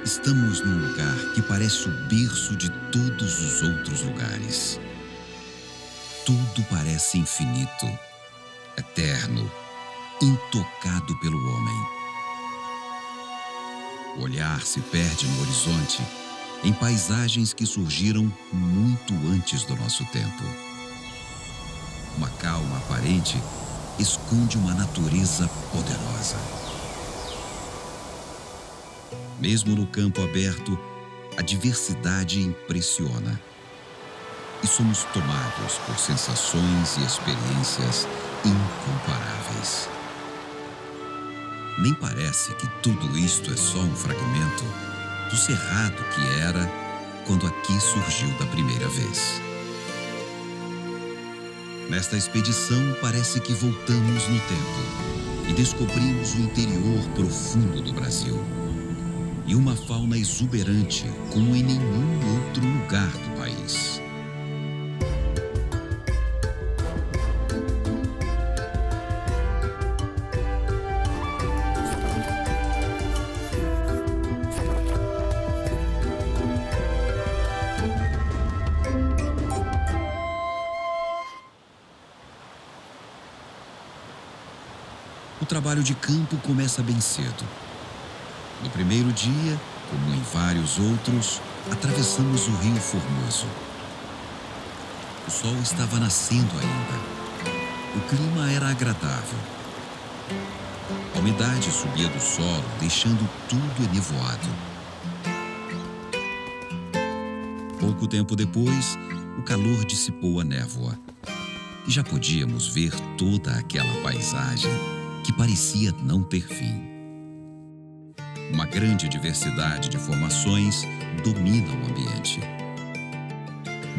Estamos num lugar que parece o berço de todos os outros lugares. Tudo parece infinito, eterno, intocado pelo homem. O olhar se perde no horizonte, em paisagens que surgiram muito antes do nosso tempo. Uma calma aparente esconde uma natureza poderosa. Mesmo no campo aberto, a diversidade impressiona. E somos tomados por sensações e experiências incomparáveis. Nem parece que tudo isto é só um fragmento do cerrado que era quando aqui surgiu da primeira vez. Nesta expedição, parece que voltamos no tempo e descobrimos o interior profundo do Brasil. E uma fauna exuberante como em nenhum outro lugar do país. O trabalho de campo começa bem cedo. No primeiro dia, como em vários outros, atravessamos o Rio Formoso. O sol estava nascendo ainda. O clima era agradável. A umidade subia do solo, deixando tudo enevoado. Pouco tempo depois, o calor dissipou a névoa. E já podíamos ver toda aquela paisagem que parecia não ter fim. Uma grande diversidade de formações domina o ambiente.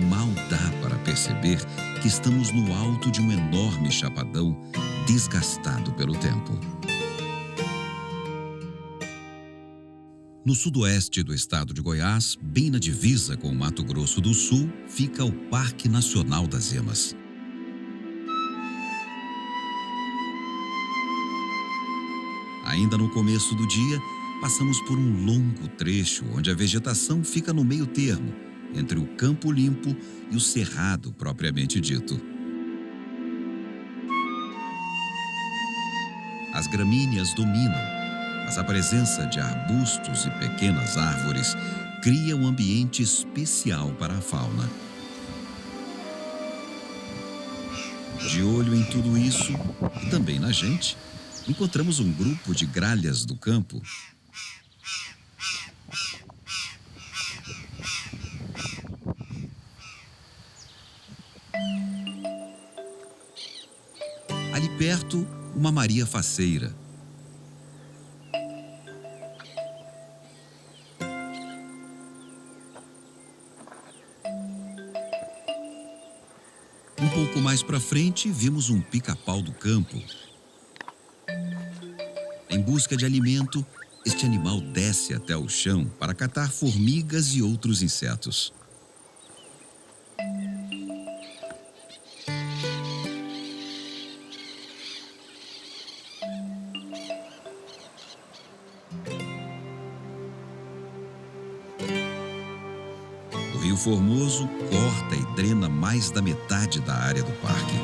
Mal dá para perceber que estamos no alto de um enorme chapadão desgastado pelo tempo. No sudoeste do estado de Goiás, bem na divisa com o Mato Grosso do Sul, fica o Parque Nacional das Emas. Ainda no começo do dia, passamos por um longo trecho onde a vegetação fica no meio termo, entre o campo limpo e o cerrado propriamente dito. As gramíneas dominam, mas a presença de arbustos e pequenas árvores cria um ambiente especial para a fauna. De olho em tudo isso, e também na gente, encontramos um grupo de gralhas do campo. Ali perto, uma Maria faceira. Um pouco mais para frente, vimos um pica-pau do campo. Em busca de alimento, este animal desce até o chão para catar formigas e outros insetos. O Rio Formoso corta e drena mais da metade da área do parque.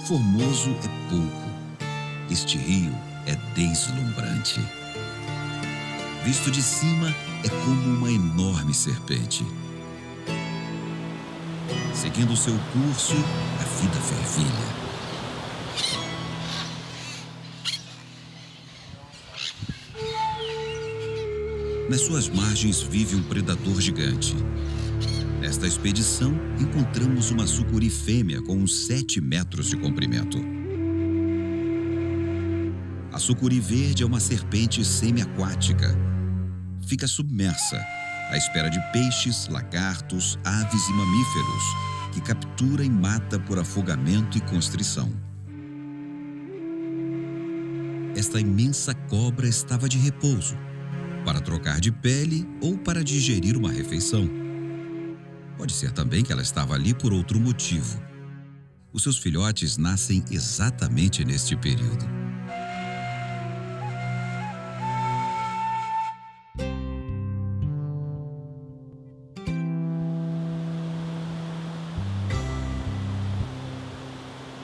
Formoso é pouco. Este rio é deslumbrante. Visto de cima, é como uma enorme serpente. Seguindo seu curso, a vida fervilha. Nas suas margens vive um predador gigante. Nesta expedição, encontramos uma sucuri fêmea com uns 7 metros de comprimento. A sucuri verde é uma serpente semiaquática. Fica submersa, à espera de peixes, lagartos, aves e mamíferos, que captura e mata por afogamento e constrição. Esta imensa cobra estava de repouso, para trocar de pele ou para digerir uma refeição. Pode ser também que ela estava ali por outro motivo. Os seus filhotes nascem exatamente neste período.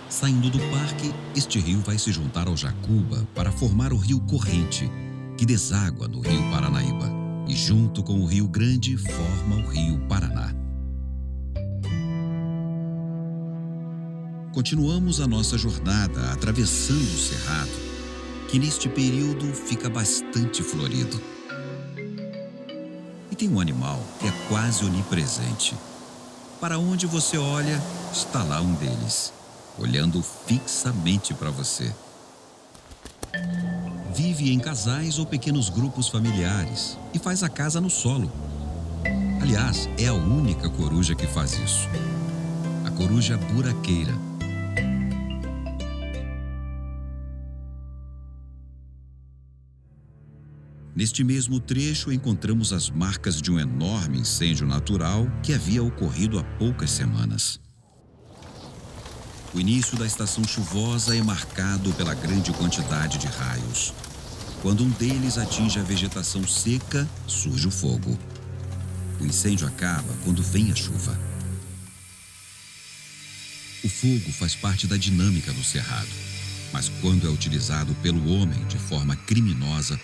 Saindo do parque, este rio vai se juntar ao Jacuba para formar o Rio Corrente, que deságua no Rio Paranaíba, e junto com o Rio Grande forma o Rio Paraná. Continuamos a nossa jornada atravessando o Cerrado, que neste período fica bastante florido. E tem um animal que é quase onipresente. Para onde você olha, está lá um deles, olhando fixamente para você. Vive em casais ou pequenos grupos familiares e faz a casa no solo. Aliás, é a única coruja que faz isso. A coruja buraqueira. Neste mesmo trecho, encontramos as marcas de um enorme incêndio natural que havia ocorrido há poucas semanas. O início da estação chuvosa é marcado pela grande quantidade de raios. Quando um deles atinge a vegetação seca, surge o fogo. O incêndio acaba quando vem a chuva. O fogo faz parte da dinâmica do cerrado, mas quando é utilizado pelo homem de forma criminosa,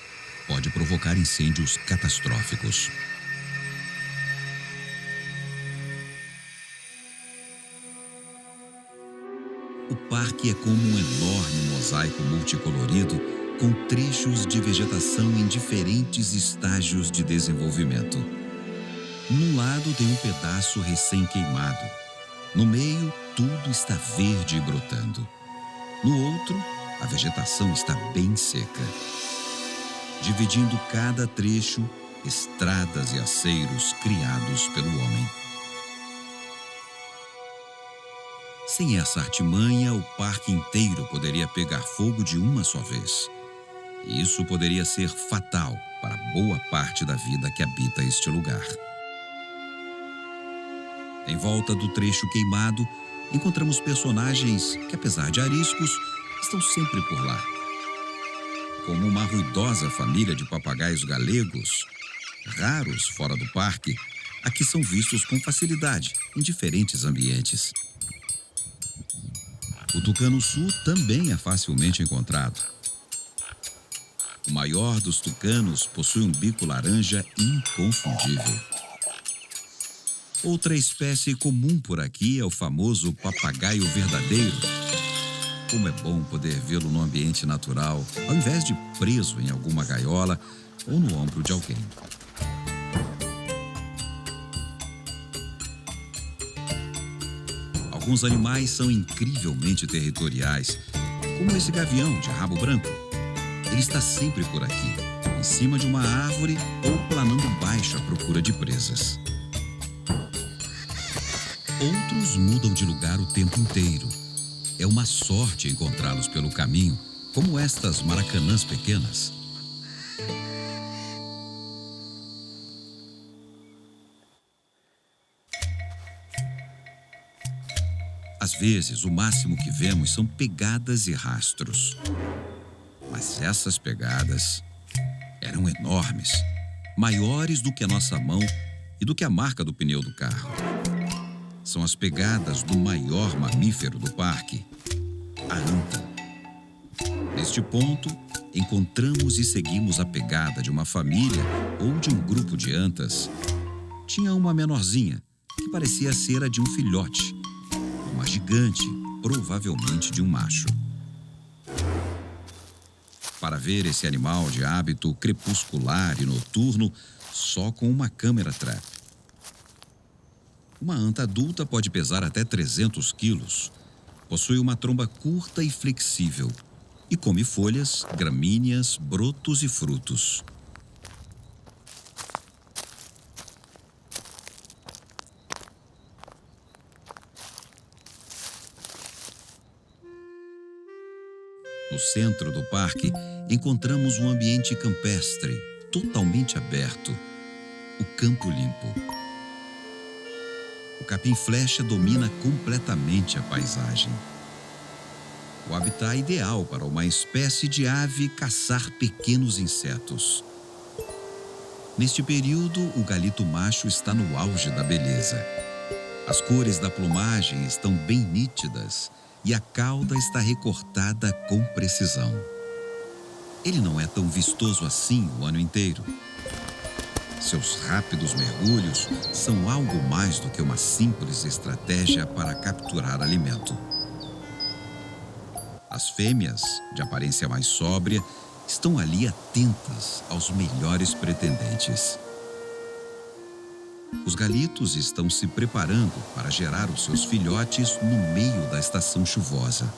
pode provocar incêndios catastróficos. O parque é como um enorme mosaico multicolorido com trechos de vegetação em diferentes estágios de desenvolvimento. Num lado tem um pedaço recém-queimado. No meio, tudo está verde e brotando. No outro, a vegetação está bem seca. Dividindo cada trecho, estradas e aceiros criados pelo homem. Sem essa artimanha, o parque inteiro poderia pegar fogo de uma só vez. E isso poderia ser fatal para boa parte da vida que habita este lugar. Em volta do trecho queimado, encontramos personagens que, apesar de ariscos, estão sempre por lá. Como uma ruidosa família de papagaios galegos, raros fora do parque, aqui são vistos com facilidade em diferentes ambientes. O tucano-sul também é facilmente encontrado. O maior dos tucanos possui um bico laranja inconfundível. Outra espécie comum por aqui é o famoso papagaio verdadeiro. Como é bom poder vê-lo no ambiente natural, ao invés de preso em alguma gaiola ou no ombro de alguém. Alguns animais são incrivelmente territoriais, como esse gavião de rabo branco. Ele está sempre por aqui, em cima de uma árvore ou planando baixo à procura de presas. Outros mudam de lugar o tempo inteiro. É uma sorte encontrá-los pelo caminho, como estas maracanãs pequenas. Às vezes, o máximo que vemos são pegadas e rastros. Mas essas pegadas eram enormes, maiores do que a nossa mão e do que a marca do pneu do carro. São as pegadas do maior mamífero do parque, a anta. Neste ponto, encontramos e seguimos a pegada de uma família ou de um grupo de antas. Tinha uma menorzinha, que parecia ser a de um filhote, uma gigante, provavelmente de um macho. Para ver esse animal de hábito crepuscular e noturno, só com uma câmera trap. Uma anta adulta pode pesar até 300 quilos. Possui uma tromba curta e flexível e come folhas, gramíneas, brotos e frutos. No centro do parque, encontramos um ambiente campestre, totalmente aberto, o Campo Limpo. o capim-flecha domina completamente a paisagem. O habitat ideal para uma espécie de ave caçar pequenos insetos. Neste período, o galito macho está no auge da beleza. As cores da plumagem estão bem nítidas e a cauda está recortada com precisão. Ele não é tão vistoso assim o ano inteiro. Seus rápidos mergulhos são algo mais do que uma simples estratégia para capturar alimento. As fêmeas, de aparência mais sóbria, estão ali atentas aos melhores pretendentes. Os galitos estão se preparando para gerar os seus filhotes no meio da estação chuvosa.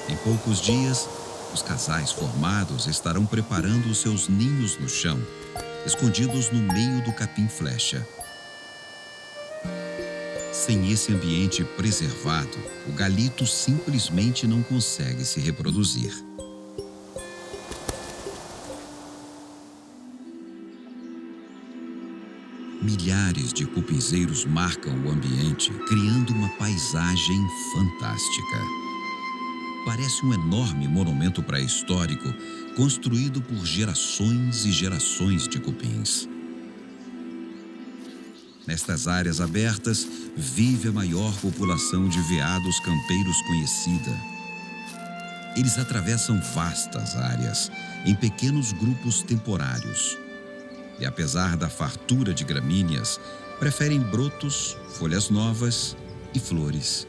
Em poucos dias, os casais formados estarão preparando os seus ninhos no chão, escondidos no meio do capim-flecha. Sem esse ambiente preservado, o galito simplesmente não consegue se reproduzir. Milhares de cupinzeiros marcam o ambiente, criando uma paisagem fantástica. Parece um enorme monumento pré-histórico construído por gerações e gerações de cupins. Nestas áreas abertas, vive a maior população de veados campeiros conhecida. Eles atravessam vastas áreas, em pequenos grupos temporários. E apesar da fartura de gramíneas, preferem brotos, folhas novas e flores.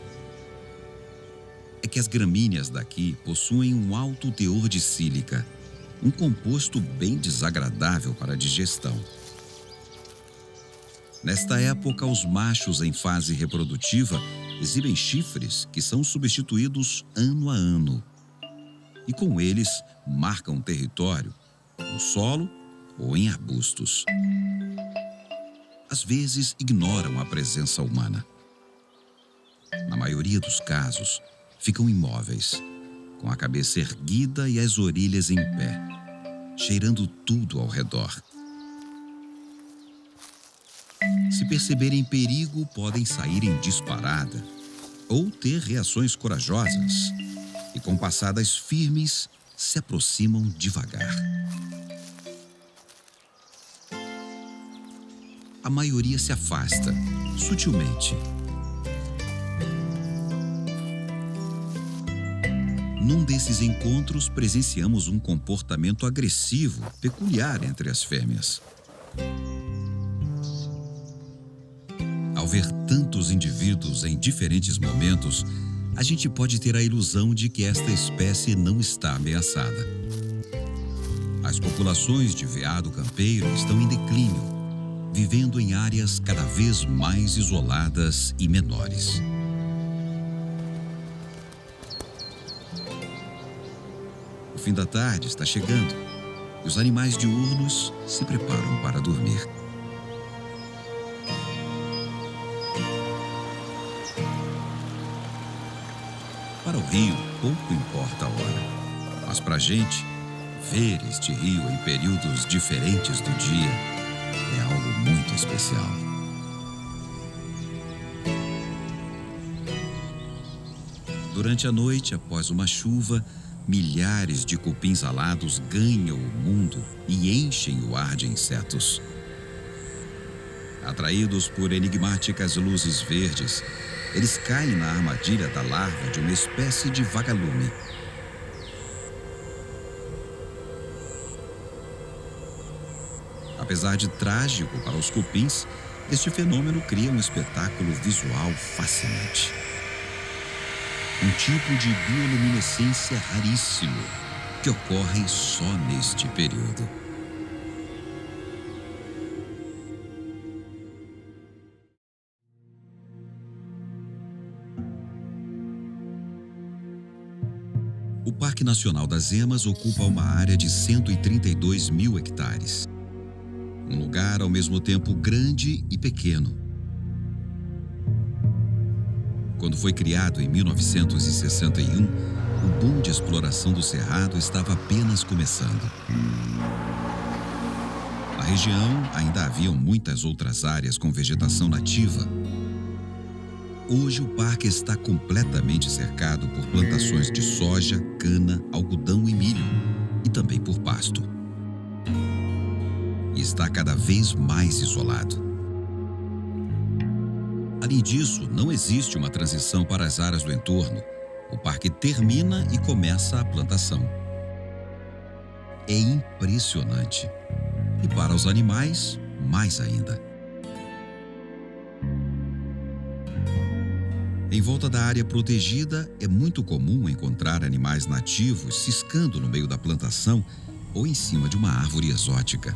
É que as gramíneas daqui possuem um alto teor de sílica, um composto bem desagradável para a digestão. Nesta época, os machos em fase reprodutiva exibem chifres que são substituídos ano a ano. E com eles, marcam território no solo ou em arbustos. Às vezes, ignoram a presença humana. Na maioria dos casos, ficam imóveis, com a cabeça erguida e as orelhas em pé, cheirando tudo ao redor. Se perceberem perigo, podem sair em disparada ou ter reações corajosas e, com passadas firmes, se aproximam devagar. A maioria se afasta, sutilmente. Num desses encontros, presenciamos um comportamento agressivo, peculiar entre as fêmeas. Ao ver tantos indivíduos em diferentes momentos, a gente pode ter a ilusão de que esta espécie não está ameaçada. As populações de veado campeiro estão em declínio, vivendo em áreas cada vez mais isoladas e menores. O fim da tarde está chegando e os animais diurnos se preparam para dormir. Para o rio, pouco importa a hora. Mas para a gente, ver este rio em períodos diferentes do dia é algo muito especial. Durante a noite, após uma chuva, milhares de cupins alados ganham o mundo e enchem o ar de insetos. Atraídos por enigmáticas luzes verdes, eles caem na armadilha da larva de uma espécie de vagalume. Apesar de trágico para os cupins, este fenômeno cria um espetáculo visual fascinante. Um tipo de bioluminescência raríssimo que ocorre só neste período. O Parque Nacional das Emas ocupa uma área de 132 mil hectares. Um lugar ao mesmo tempo grande e pequeno. Quando foi criado em 1961, o boom de exploração do Cerrado estava apenas começando. Na região ainda haviam muitas outras áreas com vegetação nativa. Hoje o parque está completamente cercado por plantações de soja, cana, algodão e milho, e também por pasto. E está cada vez mais isolado. Além disso, não existe uma transição para as áreas do entorno. O parque termina e começa a plantação. É impressionante. E para os animais, mais ainda. Em volta da área protegida, é muito comum encontrar animais nativos ciscando no meio da plantação ou em cima de uma árvore exótica.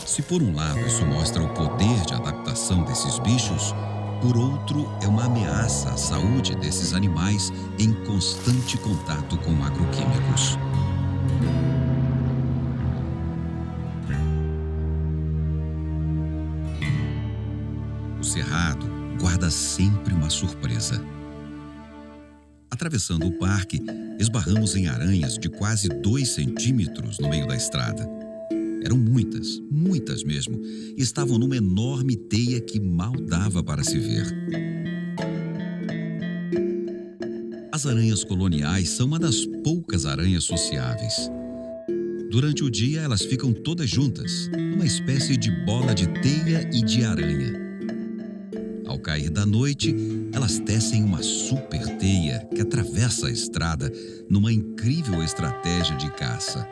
Se por um lado isso mostra o poder de adaptação desses bichos, por outro é uma ameaça à saúde desses animais em constante contato com agroquímicos. O cerrado guarda sempre uma surpresa. Atravessando o parque, esbarramos em aranhas de quase 2 centímetros no meio da estrada. Eram muitas, muitas mesmo, e estavam numa enorme teia que mal dava para se ver. As aranhas coloniais são uma das poucas aranhas sociáveis. Durante o dia, elas ficam todas juntas, numa espécie de bola de teia e de aranha. Ao cair da noite, elas tecem uma super teia que atravessa a estrada numa incrível estratégia de caça.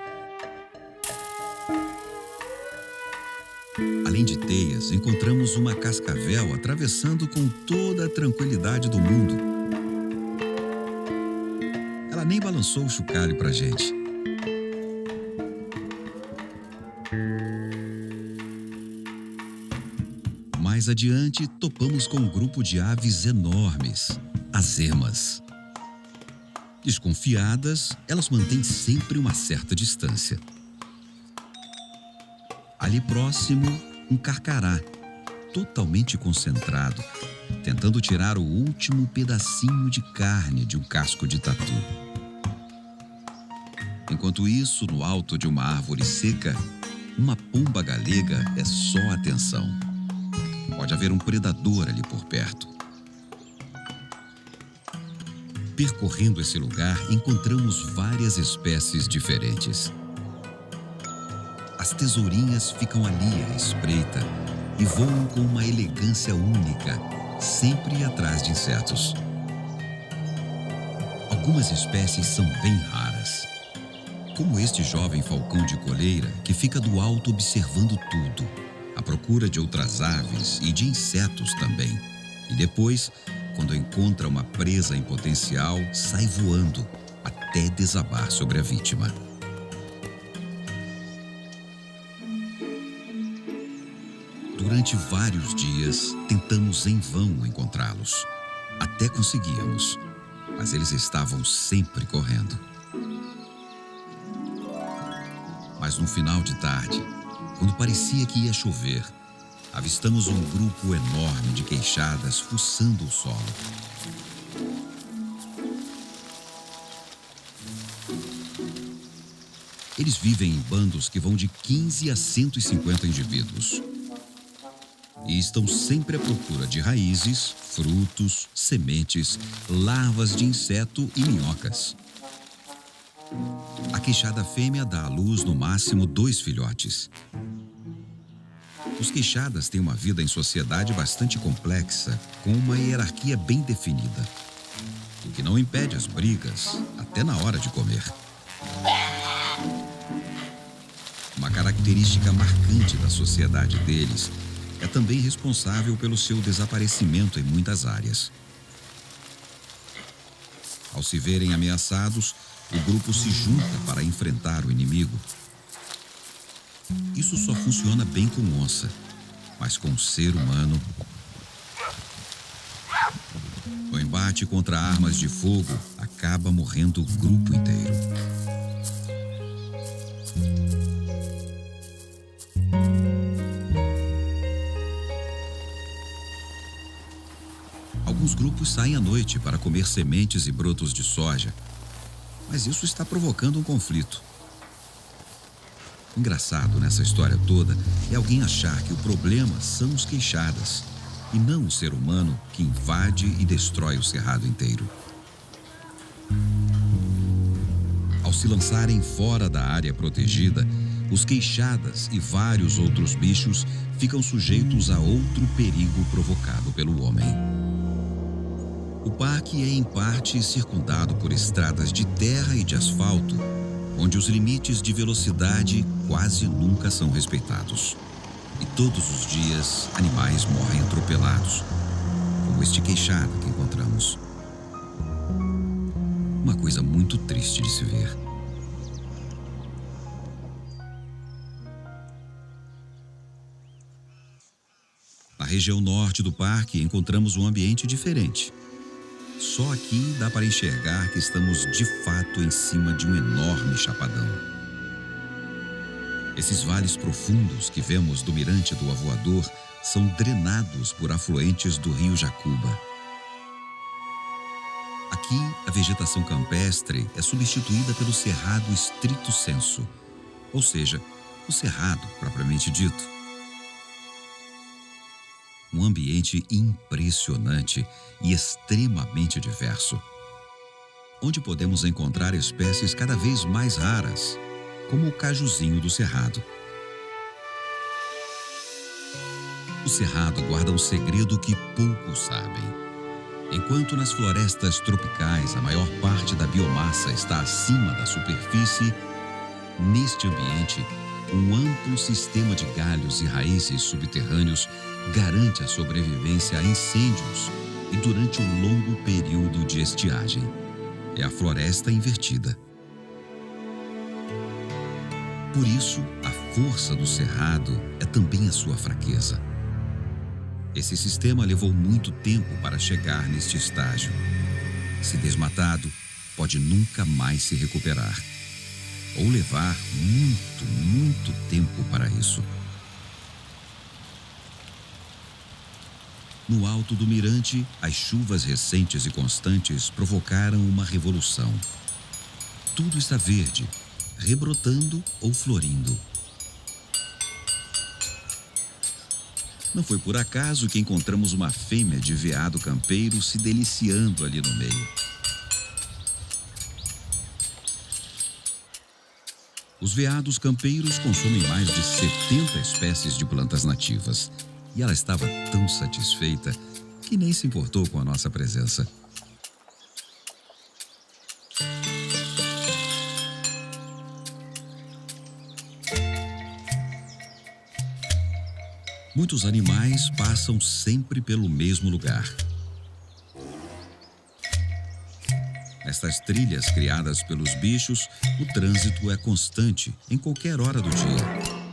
Além de teias, encontramos uma cascavel atravessando com toda a tranquilidade do mundo. Ela nem balançou o chocalho pra gente. Mais adiante, topamos com um grupo de aves enormes, as emas. Desconfiadas, elas mantêm sempre uma certa distância. Ali próximo, um carcará, totalmente concentrado, tentando tirar o último pedacinho de carne de um casco de tatu. Enquanto isso, no alto de uma árvore seca, uma pomba galega é só atenção. Pode haver um predador ali por perto. Percorrendo esse lugar, encontramos várias espécies diferentes. As tesourinhas ficam ali à espreita e voam com uma elegância única, sempre atrás de insetos. Algumas espécies são bem raras, como este jovem falcão de coleira que fica do alto observando tudo, à procura de outras aves e de insetos também. E depois, quando encontra uma presa em potencial, sai voando até desabar sobre a vítima. Durante vários dias, tentamos em vão encontrá-los. Até conseguíamos, mas eles estavam sempre correndo. Mas no final de tarde, quando parecia que ia chover, avistamos um grupo enorme de queixadas fuçando o solo. Eles vivem em bandos que vão de 15 a 150 indivíduos. E estão sempre à procura de raízes, frutos, sementes, larvas de inseto e minhocas. A queixada fêmea dá à luz no máximo 2 filhotes. Os queixadas têm uma vida em sociedade bastante complexa, com uma hierarquia bem definida, o que não impede as brigas, até na hora de comer. Uma característica marcante da sociedade deles é também responsável pelo seu desaparecimento em muitas áreas. Ao se verem ameaçados, o grupo se junta para enfrentar o inimigo. Isso só funciona bem com onça, mas com o ser humano, no embate contra armas de fogo, acaba morrendo o grupo inteiro. Alguns grupos saem à noite para comer sementes e brotos de soja, mas isso está provocando um conflito. Engraçado nessa história toda é alguém achar que o problema são os queixadas e não o ser humano que invade e destrói o cerrado inteiro. Ao se lançarem fora da área protegida, os queixadas e vários outros bichos ficam sujeitos a outro perigo provocado pelo homem. O parque é em parte circundado por estradas de terra e de asfalto, onde os limites de velocidade quase nunca são respeitados. E todos os dias, animais morrem atropelados, como este queixada que encontramos. Uma coisa muito triste de se ver. Na região norte do parque, encontramos um ambiente diferente. Só aqui dá para enxergar que estamos de fato em cima de um enorme chapadão. Esses vales profundos que vemos do mirante do Avoador são drenados por afluentes do rio Jacuba. Aqui, a vegetação campestre é substituída pelo cerrado estrito sensu, ou seja, o cerrado propriamente dito. Um ambiente impressionante e extremamente diverso, onde podemos encontrar espécies cada vez mais raras, como o cajuzinho do cerrado. O cerrado guarda um segredo que poucos sabem. Enquanto nas florestas tropicais a maior parte da biomassa está acima da superfície, neste ambiente, um amplo sistema de galhos e raízes subterrâneos garante a sobrevivência a incêndios e durante um longo período de estiagem. É a floresta invertida. Por isso, a força do cerrado é também a sua fraqueza. Esse sistema levou muito tempo para chegar neste estágio. Se desmatado, pode nunca mais se recuperar. Ou levar muito tempo para isso. No alto do mirante, as chuvas recentes e constantes provocaram uma revolução. Tudo está verde, rebrotando ou florindo. Não foi por acaso que encontramos uma fêmea de veado campeiro se deliciando ali no meio. Os veados campeiros consomem mais de 70 espécies de plantas nativas. E ela estava tão satisfeita que nem se importou com a nossa presença. Muitos animais passam sempre pelo mesmo lugar. Nestas trilhas criadas pelos bichos, o trânsito é constante em qualquer hora do dia.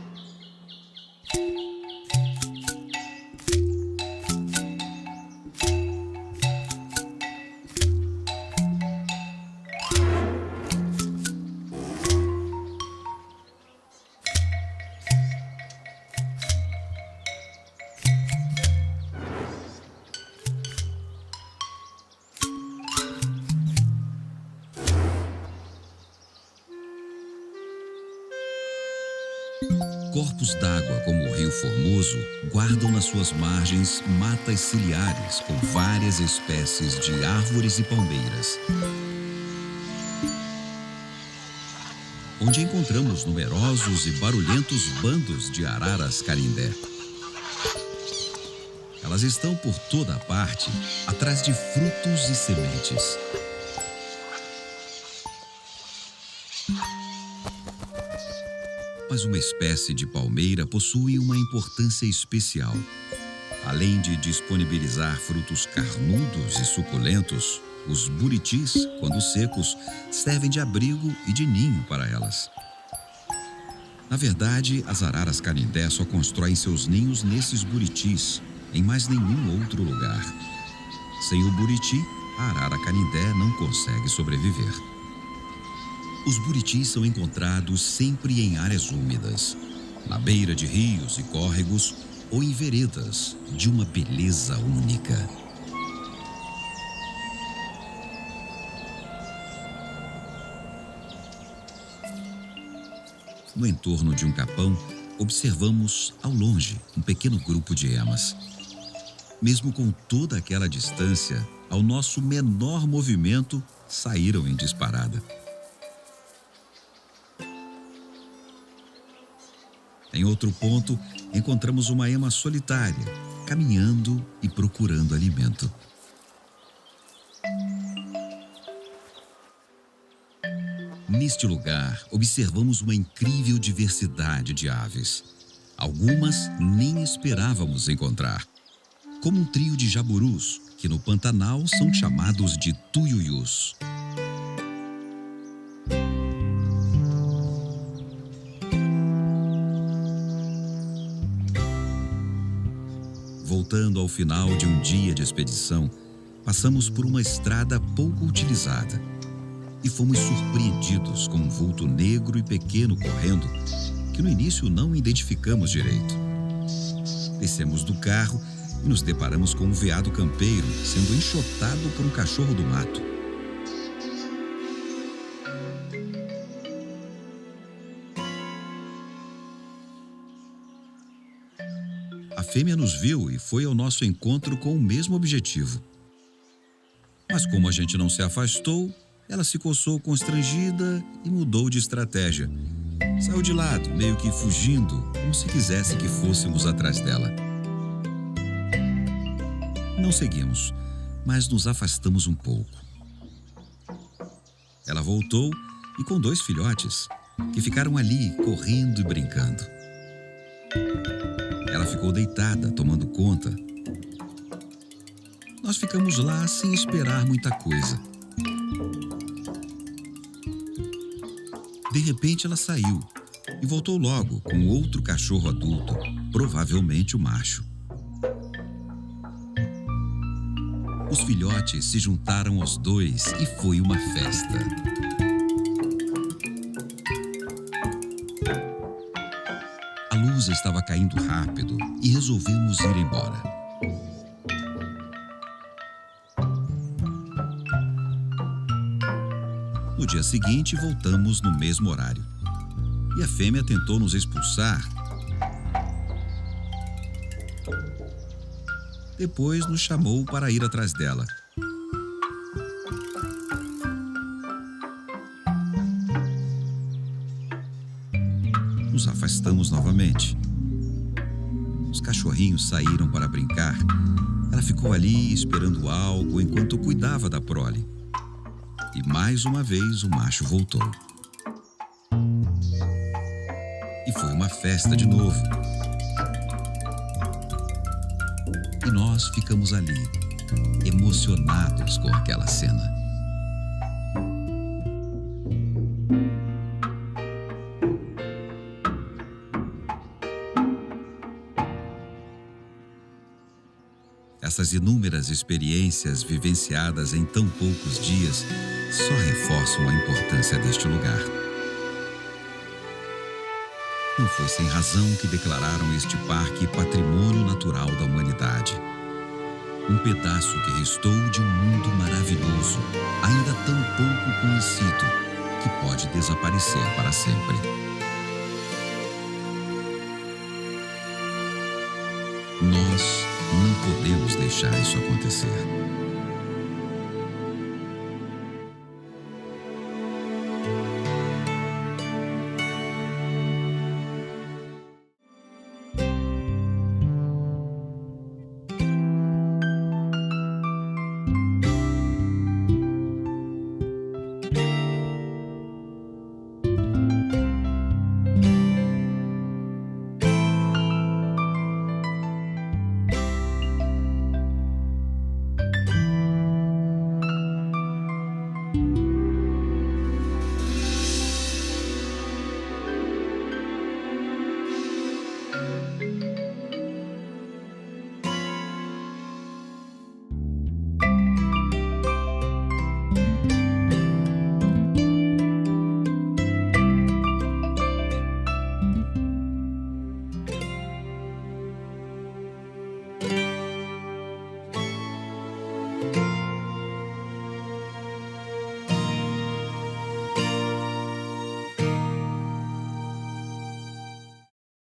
Corpos d'água como o Rio Formoso guardam nas suas margens matas ciliares com várias espécies de árvores e palmeiras, onde encontramos numerosos e barulhentos bandos de araras canindé. Elas estão por toda a parte, atrás de frutos e sementes. Mas uma espécie de palmeira possui uma importância especial. Além de disponibilizar frutos carnudos e suculentos, os buritis, quando secos, servem de abrigo e de ninho para elas. Na verdade, as araras canindé só constroem seus ninhos nesses buritis, em mais nenhum outro lugar. Sem o buriti, a arara canindé não consegue sobreviver. Os buritis são encontrados sempre em áreas úmidas, na beira de rios e córregos ou em veredas de uma beleza única. No entorno de um capão, observamos, ao longe, um pequeno grupo de emas. Mesmo com toda aquela distância, ao nosso menor movimento, saíram em disparada. Em outro ponto, encontramos uma ema solitária, caminhando e procurando alimento. Neste lugar, observamos uma incrível diversidade de aves. Algumas nem esperávamos encontrar, como um trio de jaburus, que no Pantanal são chamados de tuiuius. Voltando ao final de um dia de expedição, passamos por uma estrada pouco utilizada e fomos surpreendidos com um vulto negro e pequeno correndo, que no início não identificamos direito. Descemos do carro e nos deparamos com um veado campeiro sendo enxotado por um cachorro do mato. A fêmea nos viu e foi ao nosso encontro com o mesmo objetivo. Mas como a gente não se afastou, ela se coçou constrangida e mudou de estratégia. Saiu de lado, meio que fugindo, como se quisesse que fôssemos atrás dela. Não seguimos, mas nos afastamos um pouco. Ela voltou e com 2 filhotes, que ficaram ali correndo e brincando. Ela ficou deitada, tomando conta. Nós ficamos lá sem esperar muita coisa. De repente ela saiu e voltou logo com outro cachorro adulto, provavelmente o macho. Os filhotes se juntaram aos 2 e foi uma festa. A luz estava caindo rápido e resolvemos ir embora. No dia seguinte, voltamos no mesmo horário. E a fêmea tentou nos expulsar. Depois nos chamou para ir atrás dela. Nos afastamos novamente. Os cachorrinhos saíram para brincar. Ela ficou ali esperando algo enquanto cuidava da prole. E mais uma vez o macho voltou. E foi uma festa de novo. E nós ficamos ali, emocionados com aquela cena. Essas inúmeras experiências vivenciadas em tão poucos dias só reforçam a importância deste lugar. Não foi sem razão que declararam este parque Patrimônio Natural da Humanidade. Um pedaço que restou de um mundo maravilhoso, ainda tão pouco conhecido, que pode desaparecer para sempre. Nós não podemos deixar isso acontecer.